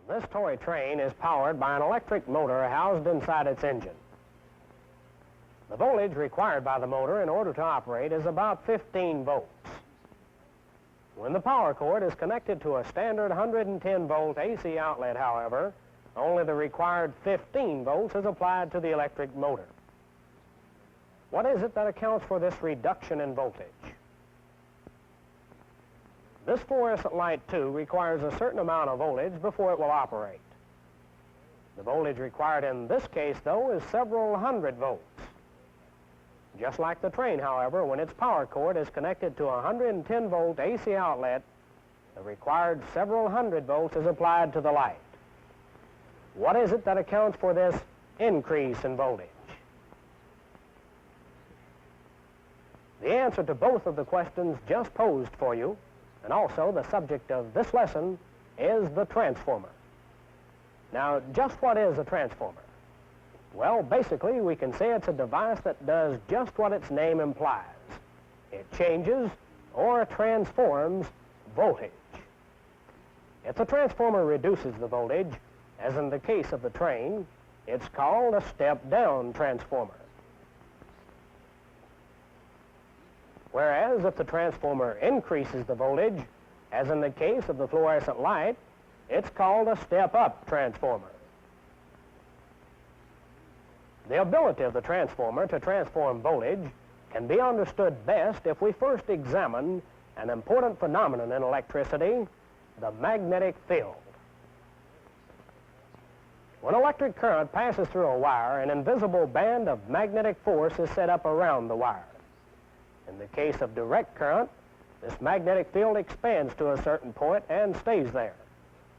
This toy train is powered by an electric motor housed inside its engine. The voltage required by the motor in order to operate is about 15 volts. When the power cord is connected to a standard 110-volt AC outlet, however, only the required 15 volts is applied to the electric motor. What is it that accounts for this reduction in voltage? This fluorescent light, too, requires a certain amount of voltage before it will operate. The voltage required in this case, though, is several hundred volts. Just like the train, however, when its power cord is connected to a 110-volt AC outlet, the required several hundred volts is applied to the light. What is it that accounts for this increase in voltage? The answer to both of the questions just posed for you, and also the subject of this lesson, is the transformer. Now, just what is a transformer? Well, basically, we can say it's a device that does just what its name implies. It changes or transforms voltage. If the transformer reduces the voltage, as in the case of the train, it's called a step-down transformer. Whereas if the transformer increases the voltage, as in the case of the fluorescent light, it's called a step-up transformer. The ability of the transformer to transform voltage can be understood best if we first examine an important phenomenon in electricity, the magnetic field. When electric current passes through a wire, an invisible band of magnetic force is set up around the wire. In the case of direct current, this magnetic field expands to a certain point and stays there,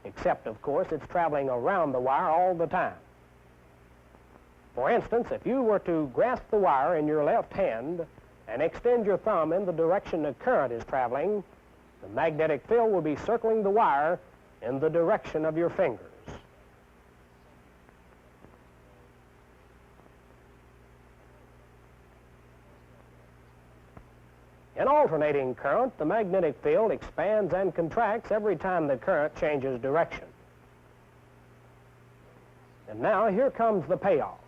except, of course, it's traveling around the wire all the time. For instance, if you were to grasp the wire in your left hand and extend your thumb in the direction the current is traveling, the magnetic field will be circling the wire in the direction of your fingers. In alternating current, the magnetic field expands and contracts every time the current changes direction. And now here comes the payoff.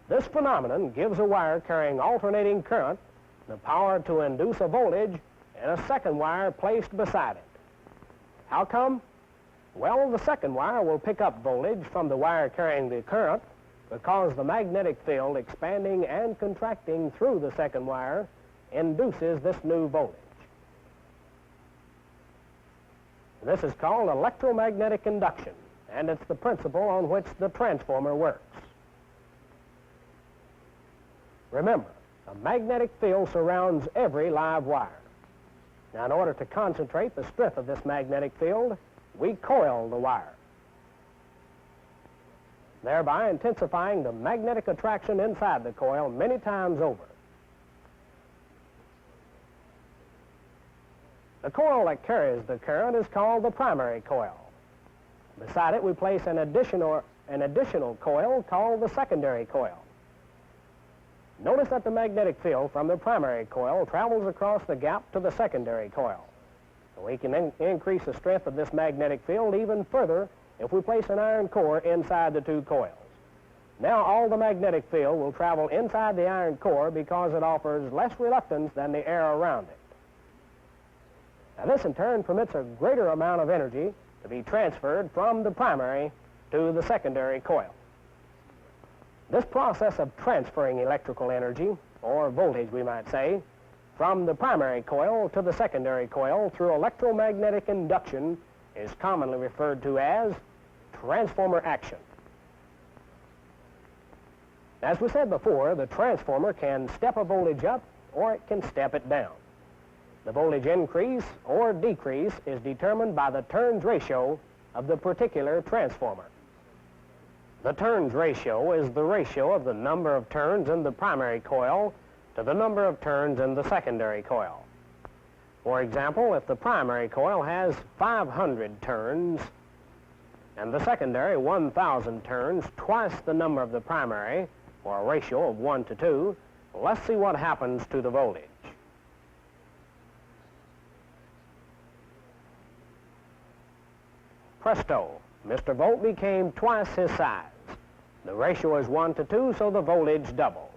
This phenomenon gives a wire carrying alternating current the power to induce a voltage in a second wire placed beside it. How come? Well, the second wire will pick up voltage from the wire carrying the current because the magnetic field expanding and contracting through the second wire induces this new voltage. This is called electromagnetic induction, and it's the principle on which the transformer works. Remember, a magnetic field surrounds every live wire. Now, in order to concentrate the strength of this magnetic field, we coil the wire, thereby intensifying the magnetic attraction inside the coil many times over. The coil that carries the current is called the primary coil. Beside it, we place an additional coil called the secondary coil. Notice that the magnetic field from the primary coil travels across the gap to the secondary coil. We can increase the strength of this magnetic field even further if we place an iron core inside the two coils. Now all the magnetic field will travel inside the iron core because it offers less reluctance than the air around it. Now this in turn permits a greater amount of energy to be transferred from the primary to the secondary coil. This process of transferring electrical energy, or voltage we might say, from the primary coil to the secondary coil through electromagnetic induction is commonly referred to as transformer action. As we said before, the transformer can step a voltage up or it can step it down. The voltage increase or decrease is determined by the turns ratio of the particular transformer. The turns ratio is the ratio of the number of turns in the primary coil to the number of turns in the secondary coil. For example, if the primary coil has 500 turns and the secondary 1,000 turns, twice the number of the primary, or a ratio of 1 to 2, let's see what happens to the voltage. presto, Mr. Volt became twice his size. The ratio is 1 to 2, so the voltage doubles.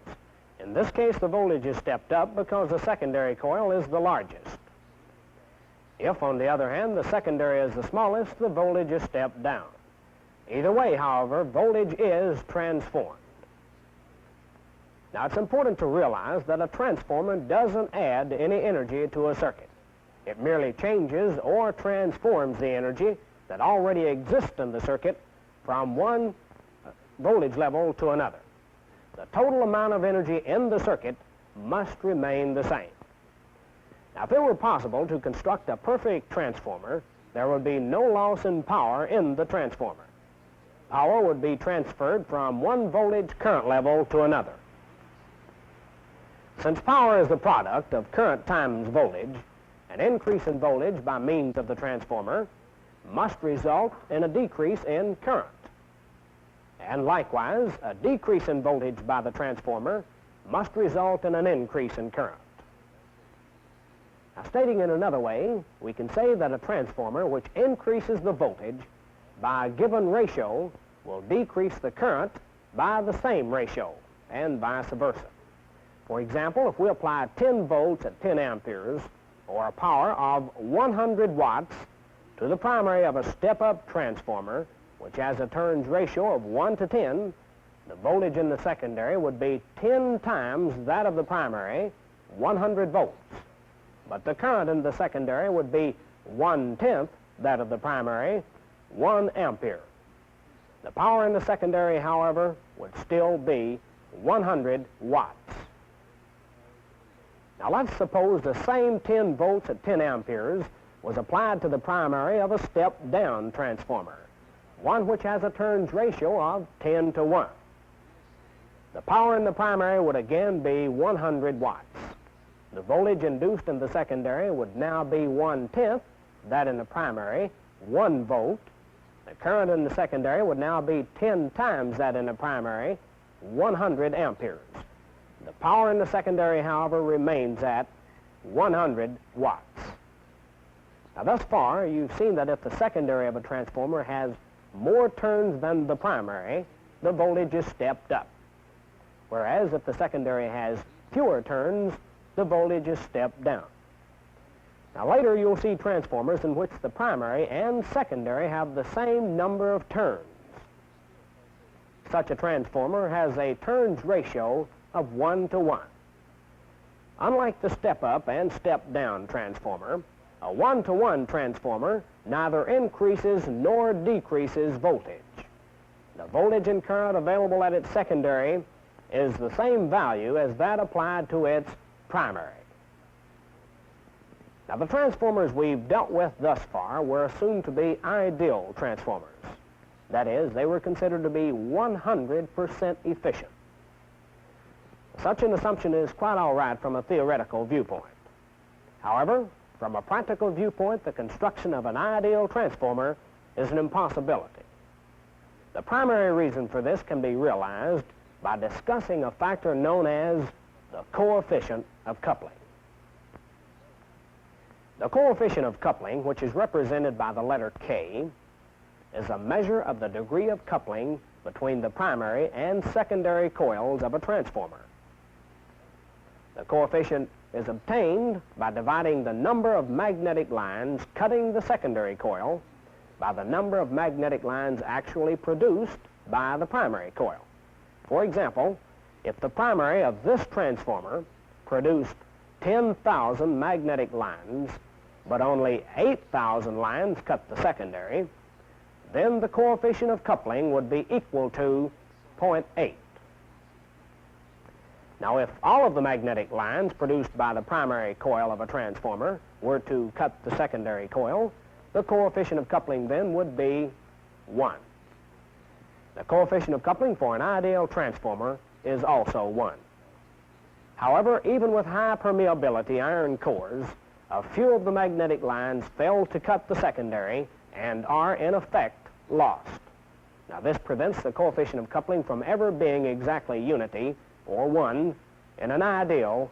In this case, the voltage is stepped up because the secondary coil is the largest. If, on the other hand, the secondary is the smallest, the voltage is stepped down. Either way, however, voltage is transformed. Now, it's important to realize that a transformer doesn't add any energy to a circuit. It merely changes or transforms the energy that already exists in the circuit from one voltage level to another. The total amount of energy in the circuit must remain the same. Now, if it were possible to construct a perfect transformer, there would be no loss in power in the transformer. Power would be transferred from one voltage current level to another. Since power is the product of current times voltage, an increase in voltage by means of the transformer must result in a decrease in current. And likewise, a decrease in voltage by the transformer must result in an increase in current. Now, stating it another way, we can say that a transformer which increases the voltage by a given ratio will decrease the current by the same ratio, and vice versa. For example, if we apply 10 volts at 10 amperes, or a power of 100 watts, to the primary of a step-up transformer, which has a turns ratio of 1 to 10, the voltage in the secondary would be 10 times that of the primary, 100 volts. But the current in the secondary would be 1/10 that of the primary, 1 ampere. The power in the secondary, however, would still be 100 watts. Now, let's suppose the same 10 volts at 10 amperes was applied to the primary of a step-down transformer, one which has a turns ratio of 10 to 1. The power in the primary would again be 100 watts. The voltage induced in the secondary would now be 1/10 that in the primary, 1 volt. The current in the secondary would now be 10 times that in the primary, 100 amperes. The power in the secondary, however, remains at 100 watts. Now, thus far, you've seen that if the secondary of a transformer has more turns than the primary, the voltage is stepped up. Whereas if the secondary has fewer turns, the voltage is stepped down. Now, later you'll see transformers in which the primary and secondary have the same number of turns. Such a transformer has a turns ratio of 1 to 1. Unlike the step-up and step-down transformer, a 1 to 1 transformer neither increases nor decreases voltage. The voltage and current available at its secondary is the same value as that applied to its primary. Now, the transformers we've dealt with thus far were assumed to be ideal transformers. That is, they were considered to be 100% efficient. Such an assumption is quite all right from a theoretical viewpoint. However, from a practical viewpoint, the construction of an ideal transformer is an impossibility. The primary reason for this can be realized by discussing a factor known as the coefficient of coupling. The coefficient of coupling, which is represented by the letter K, is a measure of the degree of coupling between the primary and secondary coils of a transformer. The coefficient is obtained by dividing the number of magnetic lines cutting the secondary coil by the number of magnetic lines actually produced by the primary coil. For example, if the primary of this transformer produced 10,000 magnetic lines, but only 8,000 lines cut the secondary, then the coefficient of coupling would be equal to 0.8. Now, if all of the magnetic lines produced by the primary coil of a transformer were to cut the secondary coil, the coefficient of coupling then would be 1. The coefficient of coupling for an ideal transformer is also 1. However, even with high permeability iron cores, a few of the magnetic lines fail to cut the secondary and are, in effect, lost. Now, this prevents the coefficient of coupling from ever being exactly unity, or 1, in an ideal,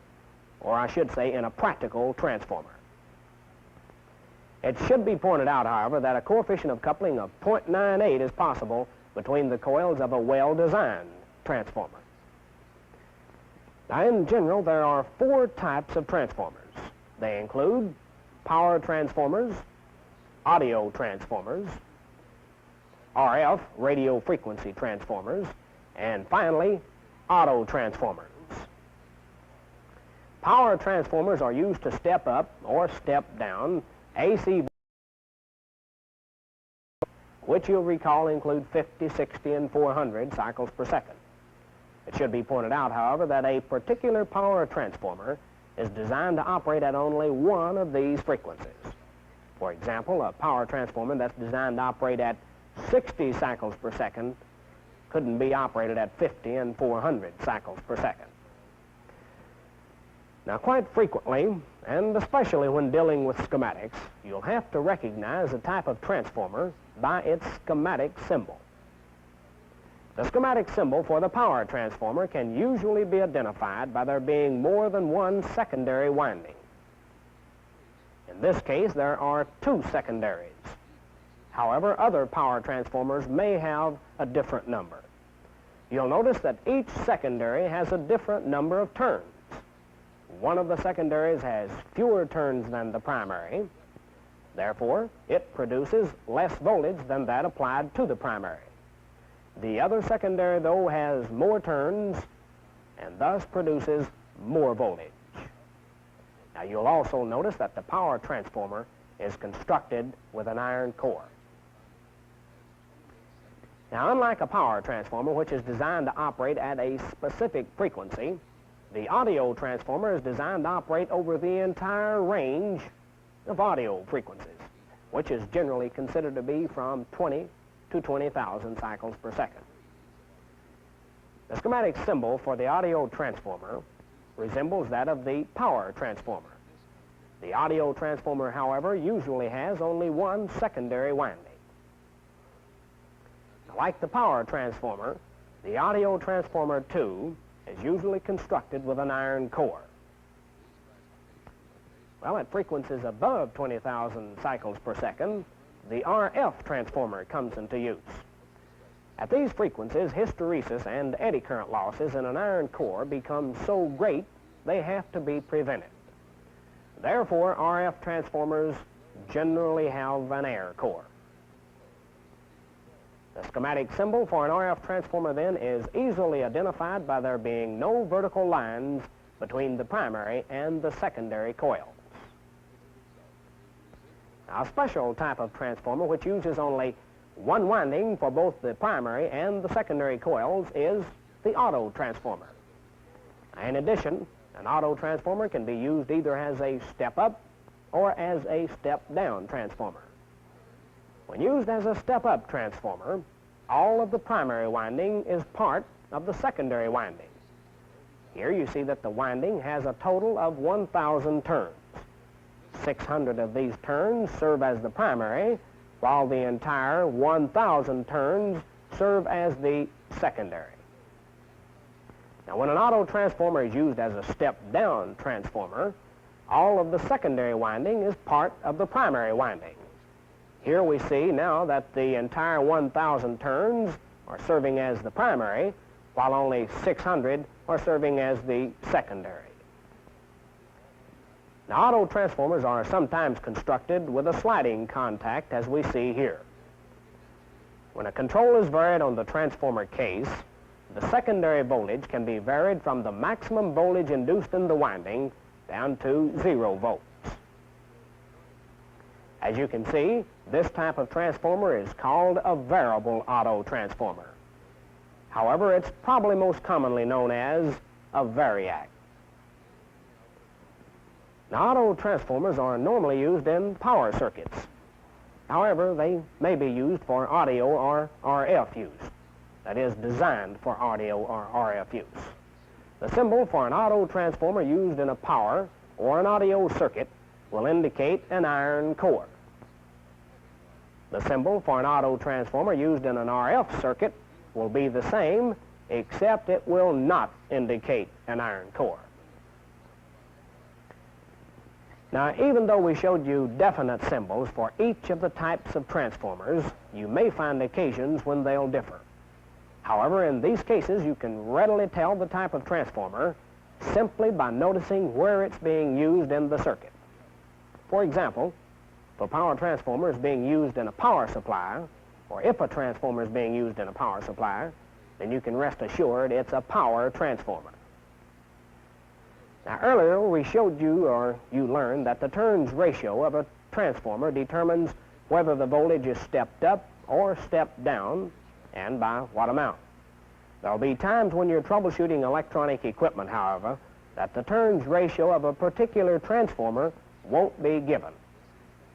or I should say, in a practical transformer. It should be pointed out, however, that a coefficient of coupling of 0.98 is possible between the coils of a well-designed transformer. Now, in general, there are 4 types of transformers. They include power transformers, audio transformers, RF, radio frequency transformers, and finally, auto transformers. Power transformers are used to step up or step down AC, which you'll recall include 50, 60, and 400 cycles per second. It should be pointed out, however, that a particular power transformer is designed to operate at only one of these frequencies. For example, a power transformer that's designed to operate at 60 cycles per second couldn't be operated at 50 and 400 cycles per second. Now, quite frequently, and especially when dealing with schematics, you'll have to recognize a type of transformer by its schematic symbol. The schematic symbol for the power transformer can usually be identified by there being more than one secondary winding. In this case, there are 2 secondaries. However, other power transformers may have a different number. You'll notice that each secondary has a different number of turns. One of the secondaries has fewer turns than the primary. Therefore, it produces less voltage than that applied to the primary. The other secondary, though, has more turns and thus produces more voltage. Now, you'll also notice that the power transformer is constructed with an iron core. Now, unlike a power transformer, which is designed to operate at a specific frequency, the audio transformer is designed to operate over the entire range of audio frequencies, which is generally considered to be from 20 to 20,000 cycles per second. The schematic symbol for the audio transformer resembles that of the power transformer. The audio transformer, however, usually has only one secondary winding. Now, like the power transformer, the audio transformer, too, is usually constructed with an iron core. Well, at frequencies above 20,000 cycles per second, the RF transformer comes into use. At these frequencies, hysteresis and eddy current losses in an iron core become so great they have to be prevented. Therefore, RF transformers generally have an air core. The schematic symbol for an RF transformer, then, is easily identified by there being no vertical lines between the primary and the secondary coils. Now, a special type of transformer which uses only one winding for both the primary and the secondary coils is the auto transformer. In addition, an auto transformer can be used either as a step-up or as a step-down transformer. When used as a step-up transformer, all of the primary winding is part of the secondary winding. Here you see that the winding has a total of 1,000 turns. 600 of these turns serve as the primary, while the entire 1,000 turns serve as the secondary. Now, when an auto transformer is used as a step-down transformer, all of the secondary winding is part of the primary winding. Here we see now that the entire 1,000 turns are serving as the primary, while only 600 are serving as the secondary. Now, auto transformers are sometimes constructed with a sliding contact, as we see here. When a control is varied on the transformer case, the secondary voltage can be varied from the maximum voltage induced in the winding down to 0 volts. As you can see, this type of transformer is called a variable auto transformer. However, it's probably most commonly known as a variac. Now, auto transformers are normally used in power circuits. However, they may be used for audio or RF use. That is, designed for audio or RF use. The symbol for an auto transformer used in a power or an audio circuit will indicate an iron core. The symbol for an auto transformer used in an RF circuit will be the same, except it will not indicate an iron core. Now, even though we showed you definite symbols for each of the types of transformers, you may find occasions when they'll differ. However, in these cases, you can readily tell the type of transformer simply by noticing where it's being used in the circuit. For example, if a power transformer is being used in a power supply, or if a transformer is being used in a power supply, then you can rest assured it's a power transformer. Now, earlier we showed you, or you learned, that the turns ratio of a transformer determines whether the voltage is stepped up or stepped down, and by what amount. There will be times when you're troubleshooting electronic equipment, however, that the turns ratio of a particular transformer won't be given.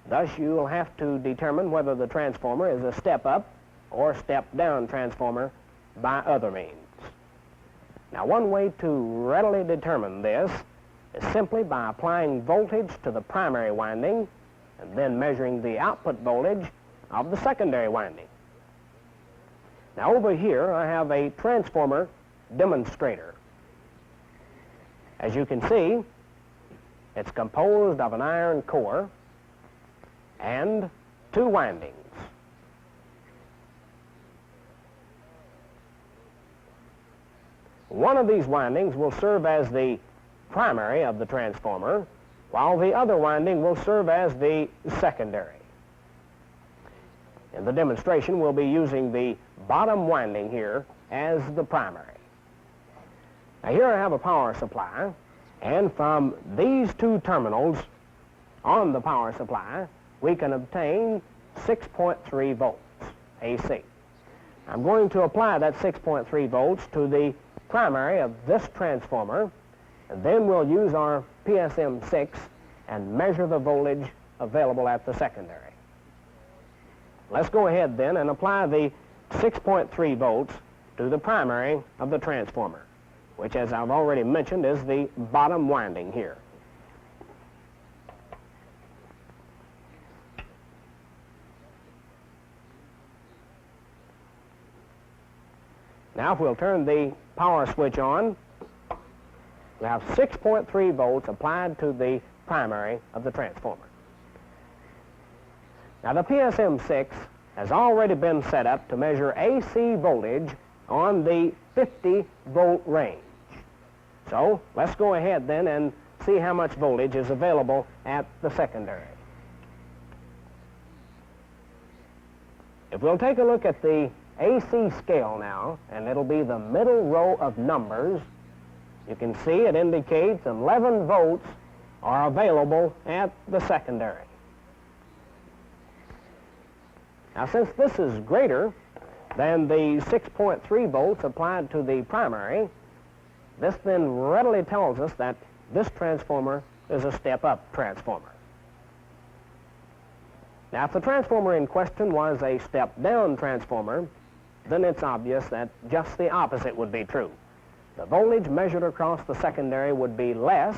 Thus, you'll have to determine whether the transformer is a step-up or step-down transformer by other means. Now, one way to readily determine this is simply by applying voltage to the primary winding and then measuring the output voltage of the secondary winding. Now, over here, I have a transformer demonstrator. As you can see, it's composed of an iron core and two windings. One of these windings will serve as the primary of the transformer, while the other winding will serve as the secondary. In the demonstration, we'll be using the bottom winding here as the primary. Now, here I have a power supply, and from these two terminals on the power supply, we can obtain 6.3 volts AC. I'm going to apply that 6.3 volts to the primary of this transformer, and then we'll use our PSM6 and measure the voltage available at the secondary. Let's go ahead then and apply the 6.3 volts to the primary of the transformer, which, as I've already mentioned, is the bottom winding here. Now, if we'll turn the power switch on, we have 6.3 volts applied to the primary of the transformer. Now, the PSM6 has already been set up to measure AC voltage on the 50-volt range. So, let's go ahead then and see how much voltage is available at the secondary. If we'll take a look at the AC scale now, and it'll be the middle row of numbers, you can see it indicates 11 volts are available at the secondary. Now, since this is greater than the 6.3 volts applied to the primary, this then readily tells us that this transformer is a step-up transformer. Now, if the transformer in question was a step-down transformer, then it's obvious that just the opposite would be true. The voltage measured across the secondary would be less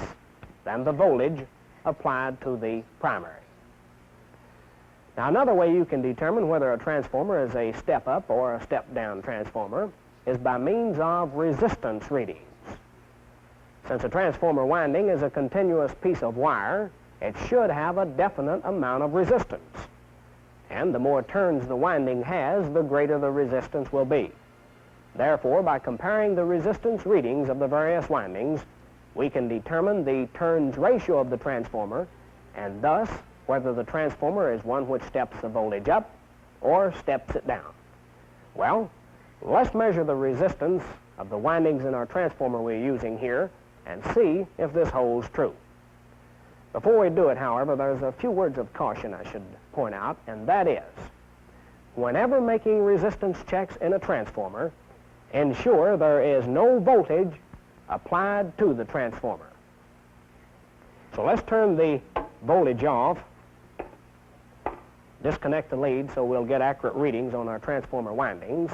than the voltage applied to the primary. Now, another way you can determine whether a transformer is a step-up or a step-down transformer is by means of resistance readings. Since a transformer winding is a continuous piece of wire, it should have a definite amount of resistance. And the more turns the winding has, the greater the resistance will be. Therefore, by comparing the resistance readings of the various windings, we can determine the turns ratio of the transformer, and thus whether the transformer is one which steps the voltage up or steps it down. Well, let's measure the resistance of the windings in our transformer we're using here and see if this holds true. Before we do it, however, there's a few words of caution I should point out, and that is, whenever making resistance checks in a transformer, ensure there is no voltage applied to the transformer. So let's turn the voltage off, disconnect the lead so we'll get accurate readings on our transformer windings,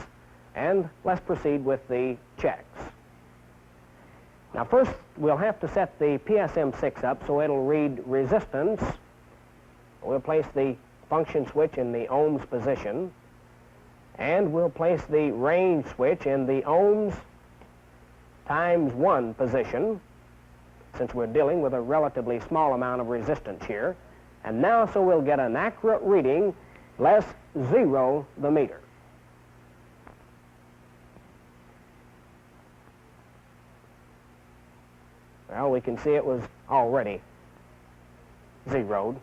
and let's proceed with the checks. Now, first, we'll have to set the PSM6 up so it'll read resistance. We'll place the function switch in the ohms position, and we'll place the range switch in the ohms times 1 position, since we're dealing with a relatively small amount of resistance here. And now, so we'll get an accurate reading, let's zero the meter. Well, we can see it was already zeroed.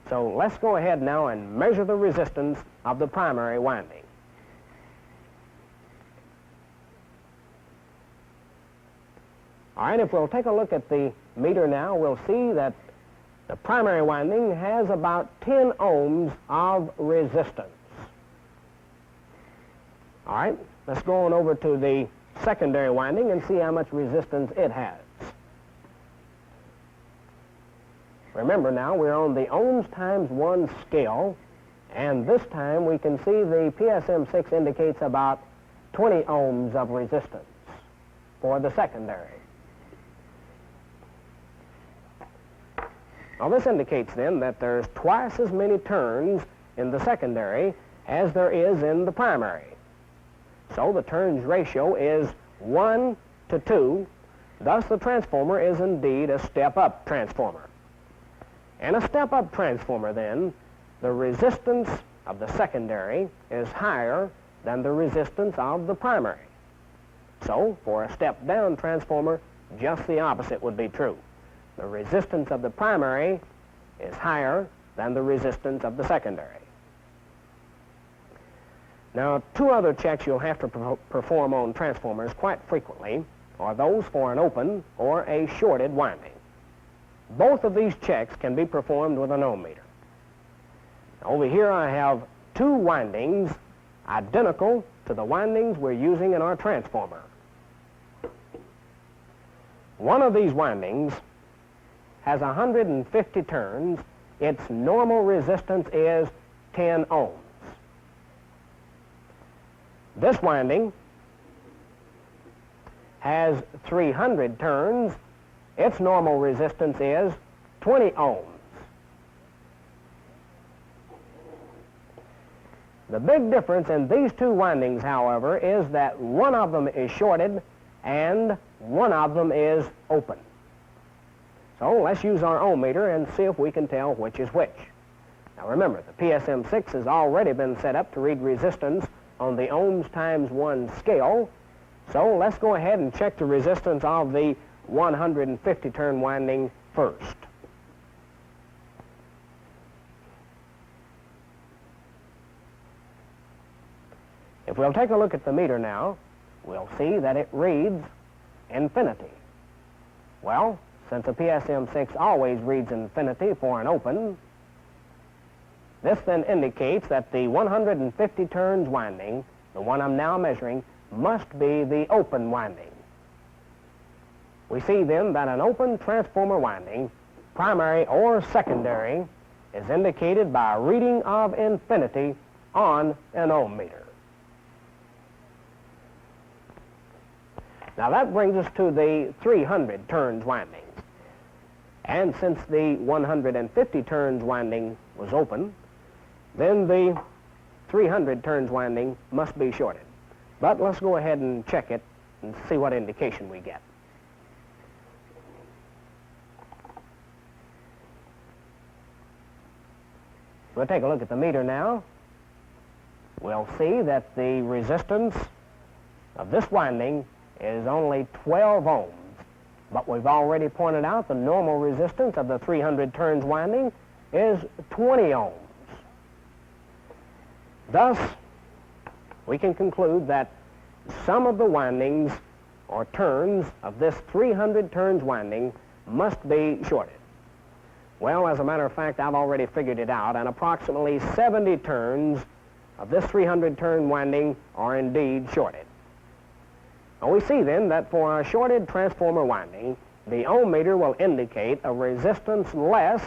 So let's go ahead now and measure the resistance of the primary winding. All right, if we'll take a look at the meter now, we'll see that the primary winding has about 10 ohms of resistance. All right, let's go on over to the secondary winding and see how much resistance it has. Remember now, we're on the ohms times 1 scale, and this time we can see the PSM6 indicates about 20 ohms of resistance for the secondary. Now this indicates then that there's twice as many turns in the secondary as there is in the primary. So the turns ratio is 1 to 2, thus the transformer is indeed a step-up transformer. In a step-up transformer, then, the resistance of the secondary is higher than the resistance of the primary. So, for a step-down transformer, just the opposite would be true. The resistance of the primary is higher than the resistance of the secondary. Now, two other checks you'll have to perform on transformers quite frequently are those for an open or a shorted winding. Both of these checks can be performed with an ohm meter. Over here I have two windings identical to the windings we're using in our transformer. One of these windings has 150 turns. Its normal resistance is 10 ohms. This winding has 300 turns. Its normal resistance is 20 ohms. The big difference in these two windings, however, is that one of them is shorted and one of them is open. So let's use our ohm meter and see if we can tell which is which. Now remember, the PSM6 has already been set up to read resistance on the ohms times 1 scale. So let's go ahead and check the resistance of the 150 turn winding first. If we'll take a look at the meter now, we'll see that it reads infinity. Well, since the PSM6 always reads infinity for an open, this then indicates that the 150 turns winding, the one I'm now measuring, must be the open winding. We see then that an open transformer winding, primary or secondary, is indicated by a reading of infinity on an ohm meter. Now that brings us to the 300 turns winding. And since the 150 turns winding was open, then the 300 turns winding must be shorted. But let's go ahead and check it and see what indication we get. We'll take a look at the meter now. We'll see that the resistance of this winding is only 12 ohms. But we've already pointed out the normal resistance of the 300 turns winding is 20 ohms. Thus, we can conclude that some of the windings or turns of this 300 turns winding must be shorted. Well, as a matter of fact, I've already figured it out, and approximately 70 turns of this 300 turn winding are indeed shorted. Now we see then that for a shorted transformer winding, the ohm meter will indicate a resistance less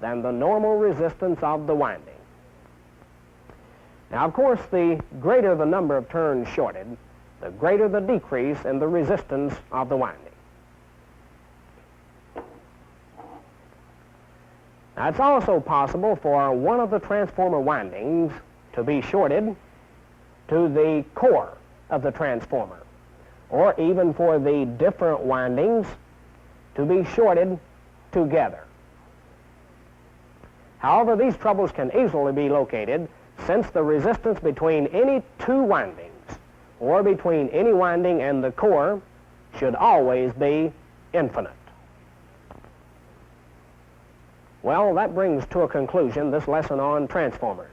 than the normal resistance of the winding. Now, of course, the greater the number of turns shorted, the greater the decrease in the resistance of the winding. Now, it's also possible for one of the transformer windings to be shorted to the core of the transformer, or even for the different windings to be shorted together. However, these troubles can easily be located since the resistance between any two windings or between any winding and the core should always be infinite. Well, that brings to a conclusion this lesson on transformers.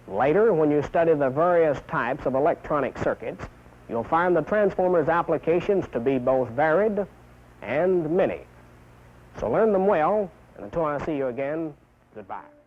Later, when you study the various types of electronic circuits, you'll find the transformer's applications to be both varied and many. So learn them well, and until I see you again, goodbye.